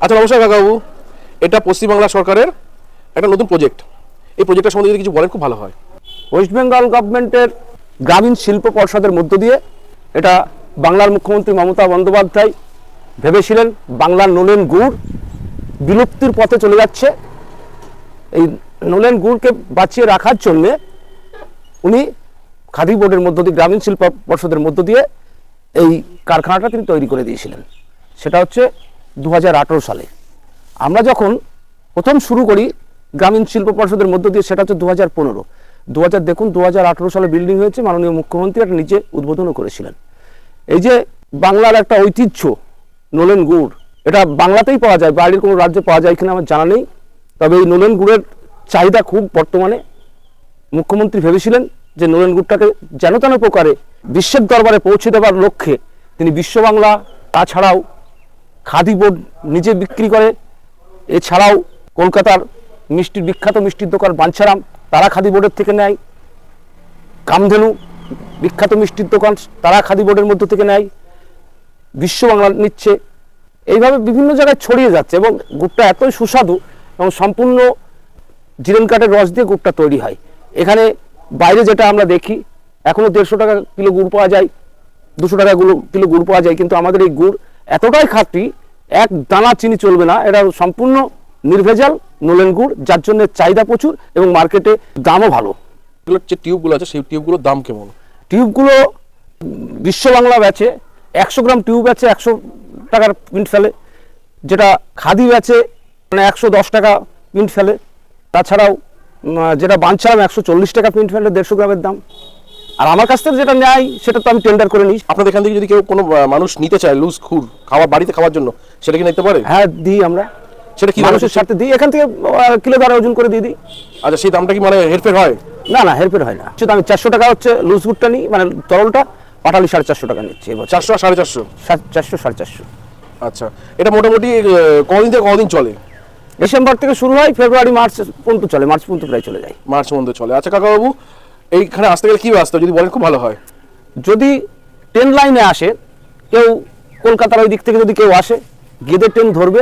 আচ্ছা নমস্কার কাকাবাবু, এটা পশ্চিমবাংলা সরকারের একটা নতুন প্রজেক্ট। এই প্রজেক্টের সম্বন্ধে যদি কিছু বলেন খুব ভালো হয়। ওয়েস্ট বেঙ্গল গভর্নমেন্টের গ্রামীণ শিল্প পর্ষদের মধ্য দিয়ে এটা বাংলার মুখ্যমন্ত্রী মমতা বন্দ্যোপাধ্যায় ভেবেছিলেন বাংলার নলেন গুড় বিলুপ্তির পথে চলে যাচ্ছে, এই নলেন গুড়কে বাঁচিয়ে রাখার জন্যে উনি খাদি বোর্ডের মধ্য দিয়ে গ্রামীণ শিল্প পর্ষদের মধ্য দিয়ে এই কারখানাটা তিনি তৈরি করে দিয়েছিলেন। সেটা হচ্ছে 2018 সালে। আমরা যখন প্রথম শুরু করি গ্রামীণ শিল্প পর্ষদের মধ্য দিয়ে, সেটা হচ্ছে 2015। দেখুন 2018 সালে বিল্ডিং হয়েছে, মাননীয় মুখ্যমন্ত্রী এটা নিজে উদ্বোধনও করেছিলেন। এই যে বাংলার একটা ঐতিহ্য নলেন গুড়, এটা বাংলাতেই পাওয়া যায়, বাইরের কোনো রাজ্যে পাওয়া যায় কিনা আমার জানা নেই। তবে এই নলেন গুড়ের চাহিদা খুব বর্তমানে। মুখ্যমন্ত্রী ভেবেছিলেন যে নলেন গুড়টাকে যেন তেন প্রকারে বিশ্বের দরবারে পৌঁছে দেওয়ার লক্ষ্যে তিনি বিশ্ব বাংলা, তাছাড়াও খাদি বোর্ড নিজে বিক্রি করে, এছাড়াও কলকাতার মিষ্টির বিখ্যাত মিষ্টির দোকান বাঞ্ছারাম তারা খাদি বোর্ডের থেকে নেয়, কামধেনু বিখ্যাত মিষ্টির দোকান তারা খাদি বোর্ডের মধ্য থেকে নেয়, বিশ্ব বাংলা নিচ্ছে। এইভাবে বিভিন্ন জায়গায় ছড়িয়ে যাচ্ছে এবং গুড়টা এতই সুস্বাদু এবং সম্পূর্ণ জিরেন কাঠের রস দিয়ে গুড়টা তৈরি হয়। এখানে বাইরে যেটা আমরা দেখি এখনও 150 টাকা কিলো গুড় পাওয়া যায়, 200 টাকা কিলো গুড় পাওয়া যায়, কিন্তু আমাদের এই গুড় এতটাই খাঁটি, এক দানা চিনি চলবে না, এটা সম্পূর্ণ নির্ভেজাল নলেন গুড়, যার জন্য চাহিদা প্রচুর এবং মার্কেটে দামও ভালো। এগুলোর যে টিউবগুলো আছে সেই টিউবগুলোর দাম কেমন? টিউবগুলো বিশ্ব বাংলা বেচে 100 গ্রাম টিউব বেচে 100 টাকার প্রিন্ট ফেলে, যেটা খাদি বেচে মানে 110 টাকা প্রিন্ট ফেলে, তাছাড়াও যেটা বাঞ্ছারাম 140 টাকা প্রিন্ট ফেলে 150 গ্রামের দাম। আর আমার কাছ থেকে যেটা নেয় সেটা তো আমি টেন্ডার করে নিই। আপনাদের এখান থেকে যদি কেউ কোনো মানুষ নিতে চায় লুজ গুড় খাওয়া বাড়িতে খাওয়ার জন্য, সেটা কি নিতে পারে? হ্যাঁ দিই আমরা, সেটা কি মানুষের সাথে দিই, এখান থেকে কিলো দ্বারা ওজন করে দিয়ে দিই। আচ্ছা, সেই দামটা কি মানে হেরফের হয়? না না, হেরফের হয় না। শুধু আমি 400 টাকা হচ্ছে লুজ গুড়টা নিই, মানে তরলটা। পাটালি 450 টাকা নিচ্ছে এবার। 400 আর 450? 400 450। আচ্ছা, এটা মোটামুটি কদিন থেকে কদিন চলে? ডিসেম্বর থেকে শুরু হয়, ফেব্রুয়ারি মার্চ পর্যন্ত চলে, মার্চ পর্যন্ত প্রায় চলে যায়। মার্চ পর্যন্ত চলে। আচ্ছা কাকাবাবু, এইখানে আসতে গেলে কি আসতে যদি বলেন খুব ভালো হয়। যদি ট্রেন লাইনে আসে কেউ, কলকাতার ওই দিক থেকে যদি কেউ আসে, গেদে ট্রেন ধরবে,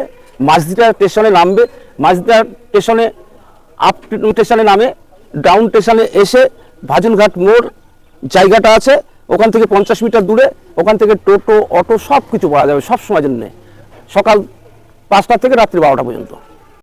মাঝদিটা স্টেশনে নামবে, মাঝদিটা স্টেশনে আপ স্টেশনে নামে, ডাউন স্টেশনে এসে ভাজুনঘাট মোড় জায়গাটা আছে, ওখান থেকে 50 মিটার দূরে, ওখান থেকে টোটো অটো সব কিছু পাওয়া যাবে সব সময়ের জন্যে, সকাল 5টা থেকে রাত্রি 12টা পর্যন্ত।